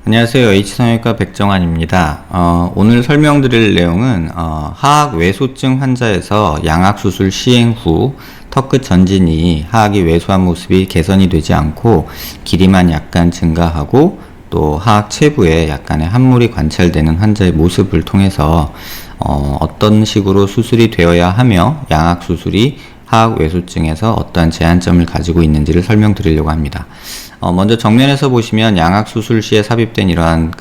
안녕하세요. H성형외과 백정환입니다. 오늘 설명드릴 내용은 하악 외소증 환자에서 양악수술 시행 후 턱끝 전진이 하악이 외소한 모습이 개선이 되지 않고 길이만 약간 증가하고 또 하악 체부에 약간의 함몰이 관찰되는 환자의 모습을 통해서 어떤 식으로 수술이 되어야 하며 양악수술이 하악 외소증에서 어떠한 제한점을 가지고 있는지를 설명드리려고 합니다. 먼저 정면에서 보시면 양악 수술 시에 삽입된 이러한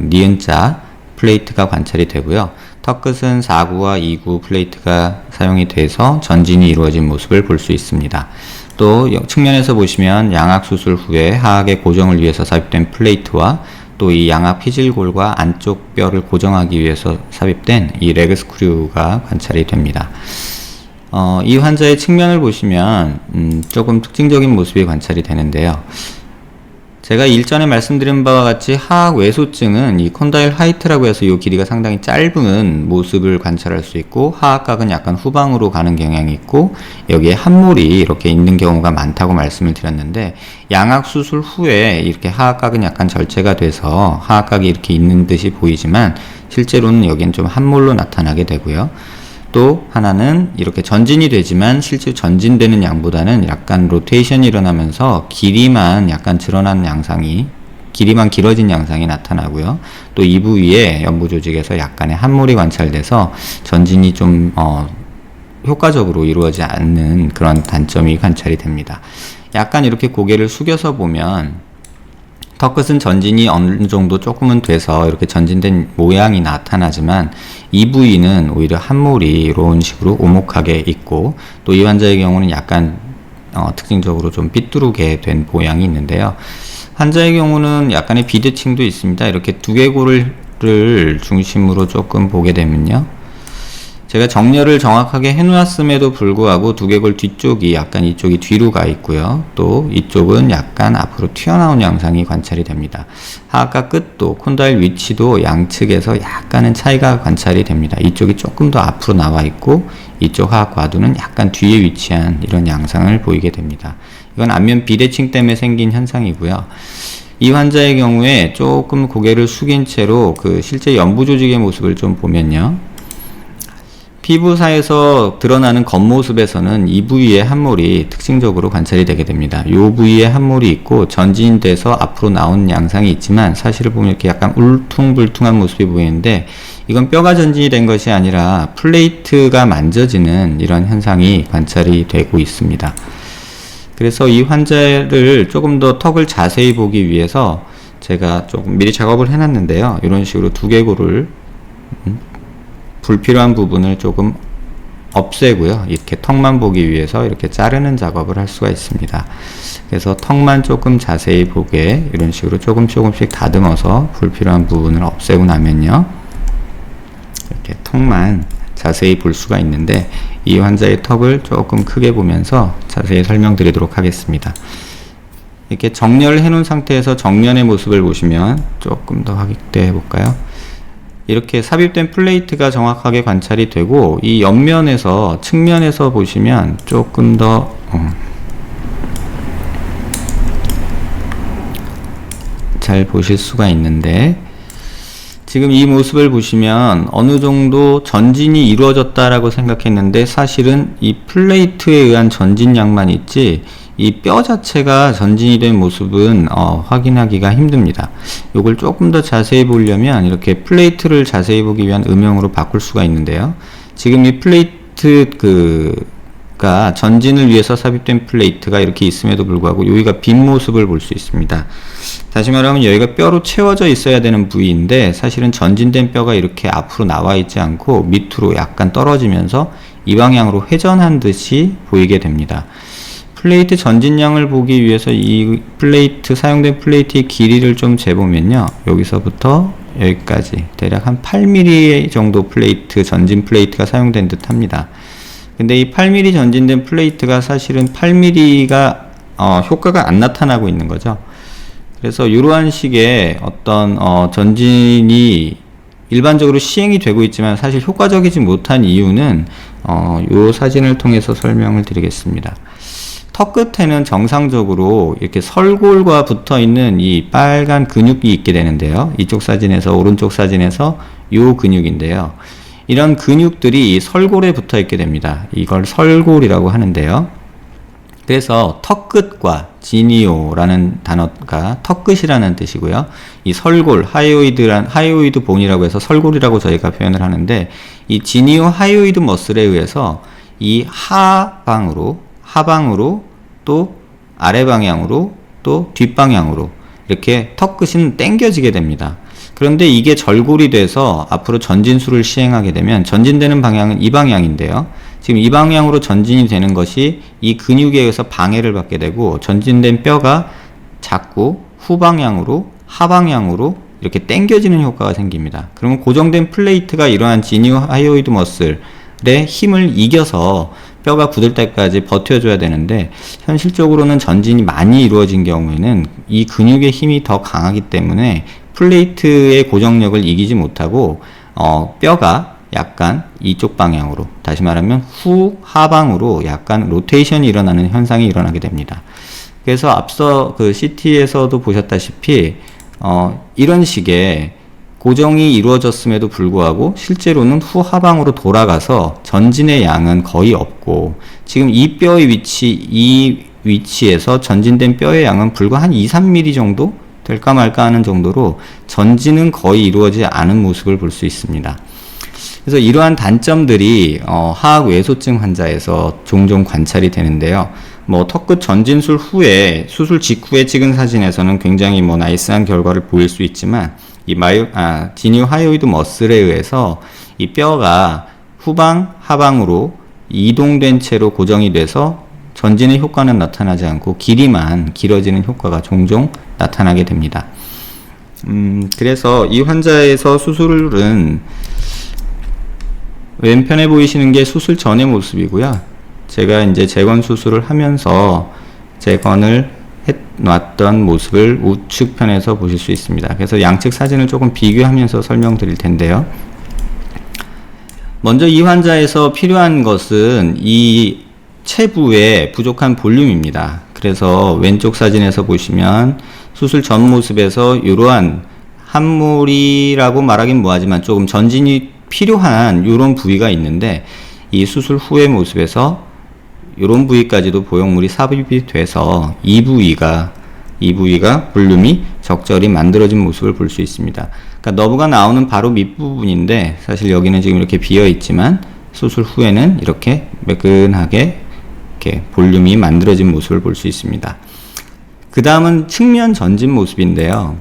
니은자 플레이트가 관찰이 되고요. 턱끝은 4구와 2구 플레이트가 사용이 돼서 전진이 이루어진 모습을 볼 수 있습니다. 또 측면에서 보시면 양악 수술 후에 하악의 고정을 위해서 삽입된 플레이트와 또 이 양악 피질골과 안쪽 뼈를 고정하기 위해서 삽입된 이 레그 스크류가 관찰이 됩니다. 이 환자의 측면을 보시면 조금 특징적인 모습이 관찰이 되는데요. 제가 일전에 말씀드린 바와 같이 하악 외소증은 이 콘다일 하이트라고 해서 이 길이가 상당히 짧은 모습을 관찰할 수 있고 하악각은 약간 후방으로 가는 경향이 있고 여기에 함몰이 이렇게 있는 경우가 많다고 말씀을 드렸는데 양악 수술 후에 이렇게 하악각은 약간 절제가 돼서 하악각이 이렇게 있는 듯이 보이지만 실제로는 여기는 좀 함몰로 나타나게 되고요. 또 하나는 이렇게 전진이 되지만 실제 전진되는 양보다는 약간 로테이션이 일어나면서 길이만 약간 드러나는 양상이 길이만 길어진 양상이 나타나고요. 또 이 부위에 연부 조직에서 약간의 함몰이 관찰돼서 전진이 좀 효과적으로 이루어지지 않는 그런 단점이 관찰이 됩니다. 약간 이렇게 고개를 숙여서 보면 턱끝은 전진이 어느 정도 조금은 돼서 이렇게 전진된 모양이 나타나지만 이 부위는 오히려 함몰이 이런 식으로 오목하게 있고 또 이 환자의 경우는 약간 특징적으로 좀 삐뚤게 된 모양이 있는데요. 환자의 경우는 약간의 비대칭도 있습니다. 이렇게 두개골을 중심으로 조금 보게 되면요. 제가 정렬을 정확하게 해놓았음에도 불구하고 두개골 뒤쪽이 약간 이쪽이 뒤로 가 있고요. 또 이쪽은 약간 앞으로 튀어나온 양상이 관찰이 됩니다. 하악각 끝도 콘다일 위치도 양측에서 약간은 차이가 관찰이 됩니다. 이쪽이 조금 더 앞으로 나와 있고 이쪽 하악 과두는 약간 뒤에 위치한 이런 양상을 보이게 됩니다. 이건 안면 비대칭 때문에 생긴 현상이고요. 이 환자의 경우에 조금 고개를 숙인 채로 실제 연부 조직의 모습을 좀 보면요. 피부사에서 드러나는 겉모습에서는 이 부위의 함몰이 특징적으로 관찰이 되게 됩니다. 이 부위에 함몰이 있고 전진돼서 앞으로 나온 양상이 있지만 사실을 보면 이렇게 약간 울퉁불퉁한 모습이 보이는데 이건 뼈가 전진이 된 것이 아니라 플레이트가 만져지는 이런 현상이 관찰이 되고 있습니다. 그래서 이 환자를 조금 더 턱을 자세히 보기 위해서 제가 조금 미리 작업을 해놨는데요. 이런 식으로 두개골을 불필요한 부분을 조금 없애고요. 이렇게 턱만 보기 위해서 이렇게 자르는 작업을 할 수가 있습니다. 그래서 턱만 조금 자세히 보게 이런 식으로 조금씩 다듬어서 불필요한 부분을 없애고 나면요. 이렇게 턱만 자세히 볼 수가 있는데 이 환자의 턱을 조금 크게 보면서 자세히 설명드리도록 하겠습니다. 이렇게 정렬을 해놓은 상태에서 정면의 모습을 보시면 조금 더 확대해 볼까요? 이렇게 삽입된 플레이트가 정확하게 관찰이 되고 이 옆면에서 측면에서 보시면 조금 더 잘 보실 수가 있는데 지금 이 모습을 보시면 어느 정도 전진이 이루어졌다라고 생각했는데 사실은 이 플레이트에 의한 전진량만 있지 이 뼈 자체가 전진이 된 모습은 확인하기가 힘듭니다. 이걸 조금 더 자세히 보려면 이렇게 플레이트를 자세히 보기 위한 음영으로 바꿀 수가 있는데요. 지금 이 플레이트가 전진을 위해서 삽입된 플레이트가 이렇게 있음에도 불구하고 여기가 빈 모습을 볼 수 있습니다. 다시 말하면 여기가 뼈로 채워져 있어야 되는 부위인데 사실은 전진된 뼈가 이렇게 앞으로 나와 있지 않고 밑으로 약간 떨어지면서 이 방향으로 회전한 듯이 보이게 됩니다. 플레이트 전진량을 보기 위해서 이 플레이트, 사용된 플레이트의 길이를 좀 재보면요. 여기서부터 여기까지 대략 한 8mm 정도 플레이트, 전진 플레이트가 사용된 듯 합니다. 근데 이 8mm 전진된 플레이트가 사실은 8mm가 효과가 안 나타나고 있는 거죠. 그래서 이러한 식의 어떤 전진이 일반적으로 시행이 되고 있지만 사실 효과적이지 못한 이유는 요 사진을 통해서 설명을 드리겠습니다. 턱 끝에는 정상적으로 이렇게 설골과 붙어 있는 이 빨간 근육이 있게 되는데요. 이쪽 사진에서, 오른쪽 사진에서 요 근육인데요. 이런 근육들이 이 설골에 붙어 있게 됩니다. 이걸 설골이라고 하는데요. 그래서 턱 끝과 지니오라는 단어가 턱 끝이라는 뜻이고요. 이 설골, 하이오이드 본이라고 해서 설골이라고 저희가 표현을 하는데, 이 지니오 하이오이드 머슬에 의해서 이 하방으로 또 아래 방향으로 또 뒷방향으로 이렇게 턱 끝은 당겨지게 됩니다. 그런데 이게 절골이 돼서 앞으로 전진술을 시행하게 되면 전진되는 방향은 이 방향인데요. 지금 이 방향으로 전진이 되는 것이 이 근육에 의해서 방해를 받게 되고, 전진된 뼈가 자꾸 후방향으로 하방향으로 이렇게 당겨지는 효과가 생깁니다. 그러면 고정된 플레이트가 이러한 지니오 하이오이드 머슬의 힘을 이겨서 뼈가 굳을 때까지 버텨줘야 되는데, 현실적으로는 전진이 많이 이루어진 경우에는 이 근육의 힘이 더 강하기 때문에 플레이트의 고정력을 이기지 못하고 뼈가 약간 이쪽 방향으로, 다시 말하면 후하방으로 약간 로테이션이 일어나는 현상이 일어나게 됩니다. 그래서 앞서 그 CT에서도 보셨다시피 이런 식의 고정이 이루어졌음에도 불구하고 실제로는 후하방으로 돌아가서 전진의 양은 거의 없고, 지금 이 뼈의 이 위치에서 전진된 뼈의 양은 불과 한 2-3mm 정도 될까 말까 하는 정도로 전진은 거의 이루어지지 않은 모습을 볼 수 있습니다. 그래서 이러한 단점들이 하악 외소증 환자에서 종종 관찰이 되는데요. 턱끝 전진술 후에, 수술 직후에 찍은 사진에서는 굉장히 나이스한 결과를 보일 수 있지만, 이 지니오 하이오이드 머슬에 의해서 이 뼈가 후방, 하방으로 이동된 채로 고정이 돼서 전진의 효과는 나타나지 않고 길이만 길어지는 효과가 종종 나타나게 됩니다. 그래서 이 환자에서 수술은 왼편에 보이시는 게 수술 전의 모습이고요. 제가 이제 재건 수술을 하면서 재건을 놨던 모습을 우측편에서 보실 수 있습니다. 그래서 양측 사진을 조금 비교하면서 설명드릴 텐데요. 먼저 이 환자에서 필요한 것은 이 체부의 부족한 볼륨입니다. 그래서 왼쪽 사진에서 보시면 수술 전 모습에서 이러한 함몰이라고 말하긴 뭐하지만 조금 전진이 필요한 이런 부위가 있는데, 이 수술 후의 모습에서 이런 부위까지도 보형물이 삽입이 돼서 이 부위가 볼륨이 적절히 만들어진 모습을 볼 수 있습니다. 그러니까 너브가 나오는 바로 밑부분인데, 사실 여기는 지금 이렇게 비어 있지만 수술 후에는 이렇게 매끈하게 이렇게 볼륨이 만들어진 모습을 볼 수 있습니다. 그 다음은 측면 전진 모습인데요.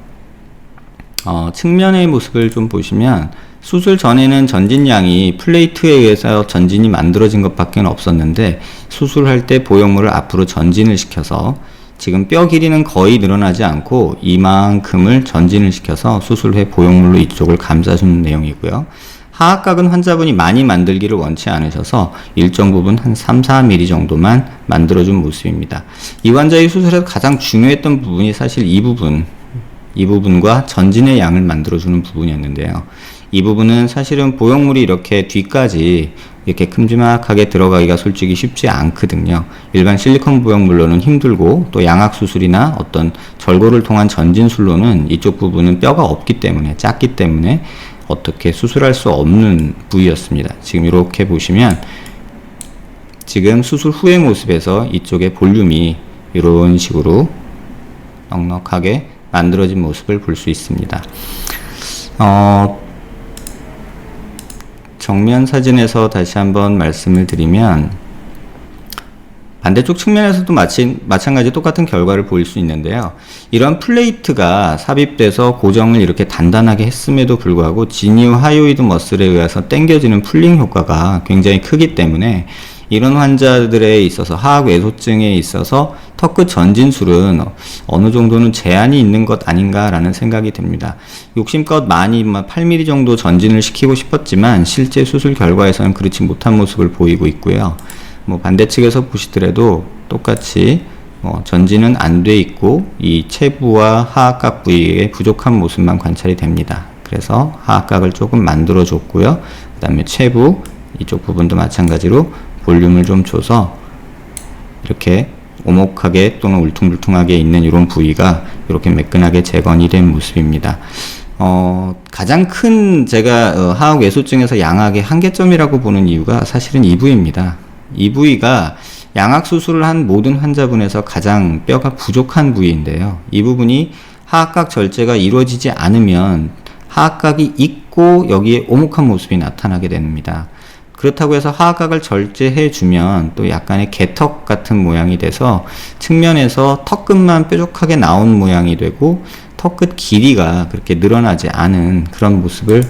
측면의 모습을 좀 보시면 수술 전에는 전진량이 플레이트에 의해서 전진이 만들어진 것밖에 없었는데, 수술할 때 보형물을 앞으로 전진을 시켜서 지금 뼈 길이는 거의 늘어나지 않고 이만큼을 전진을 시켜서 수술 후에 보형물로 이쪽을 감싸주는 내용이고요. 하악각은 환자분이 많이 만들기를 원치 않으셔서 일정 부분 한 3-4mm 정도만 만들어준 모습입니다. 이 환자의 수술에서 가장 중요했던 부분이 사실 이 부분과 전진의 양을 만들어주는 부분이었는데요. 이 부분은 사실은 보형물이 이렇게 뒤까지 이렇게 큼지막하게 들어가기가 솔직히 쉽지 않거든요. 일반 실리콘 보형물로는 힘들고, 또 양악 수술이나 어떤 절골을 통한 전진술로는 이쪽 부분은 뼈가 없기 때문에, 작기 때문에 어떻게 수술할 수 없는 부위였습니다. 지금 이렇게 보시면 지금 수술 후의 모습에서 이쪽에 볼륨이 이런 식으로 넉넉하게 만들어진 모습을 볼 수 있습니다. 정면 사진에서 다시 한번 말씀을 드리면, 반대쪽 측면에서도 마찬가지 똑같은 결과를 보일 수 있는데요. 이런 플레이트가 삽입돼서 고정을 이렇게 단단하게 했음에도 불구하고 지니오 하이오이드 머슬에 의해서 당겨지는 풀링 효과가 굉장히 크기 때문에, 이런 환자들에 있어서, 하악 외소증에 있어서 턱끝 전진술은 어느 정도는 제한이 있는 것 아닌가라는 생각이 듭니다. 욕심껏 많이 8mm 정도 전진을 시키고 싶었지만 실제 수술 결과에서는 그렇지 못한 모습을 보이고 있고요. 반대측에서 보시더라도 똑같이 전진은 안 돼 있고 이 체부와 하악각 부위의 부족한 모습만 관찰이 됩니다. 그래서 하악각을 조금 만들어 줬고요. 그 다음에 최부 이쪽 부분도 마찬가지로 볼륨을 좀 줘서 이렇게 오목하게 또는 울퉁불퉁하게 있는 이런 부위가 이렇게 매끈하게 재건이 된 모습입니다. 가장 큰 제가 하악 외소증에서 양악의 한계점이라고 보는 이유가 사실은 이 부위입니다. 이 부위가 양악 수술을 한 모든 환자분에서 가장 뼈가 부족한 부위인데요. 이 부분이 하악각 절제가 이루어지지 않으면 하악각이 있고 여기에 오목한 모습이 나타나게 됩니다. 그렇다고 해서 하악각을 절제해 주면 또 약간의 개턱 같은 모양이 돼서 측면에서 턱끝만 뾰족하게 나온 모양이 되고 턱끝 길이가 그렇게 늘어나지 않은 그런 모습을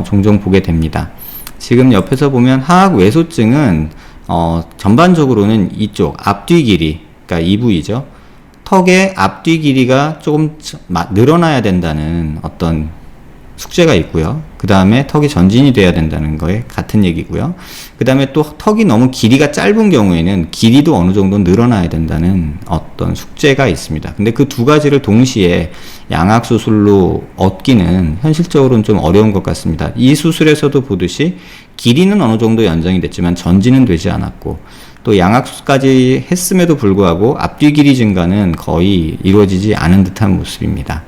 종종 보게 됩니다. 지금 옆에서 보면 하악 외소증은 전반적으로는 이쪽 앞뒤 길이, 그러니까 이 부위죠. 턱의 앞뒤 길이가 조금 늘어나야 된다는 어떤 숙제가 있고요. 그 다음에 턱이 전진이 돼야 된다는 거에 같은 얘기고요. 그 다음에 또 턱이 너무 길이가 짧은 경우에는 길이도 어느 정도 늘어나야 된다는 어떤 숙제가 있습니다. 근데 그 두 가지를 동시에 양악 수술로 얻기는 현실적으로는 좀 어려운 것 같습니다. 이 수술에서도 보듯이 길이는 어느 정도 연장이 됐지만 전진은 되지 않았고 또 양악수까지 했음에도 불구하고 앞뒤 길이 증가는 거의 이루어지지 않은 듯한 모습입니다.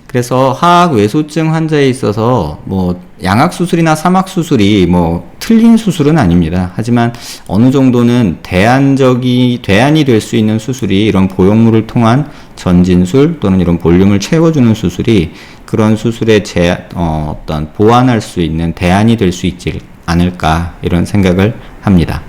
그래서 하악 외소증 환자에 있어서 뭐 양악 수술이나 삼악 수술이 뭐 틀린 수술은 아닙니다. 하지만 어느 정도는 대안이 될 수 있는 수술이 이런 보형물을 통한 전진술 또는 이런 볼륨을 채워주는 수술이 그런 수술에 어떤 보완할 수 있는 대안이 될 수 있지 않을까 이런 생각을 합니다.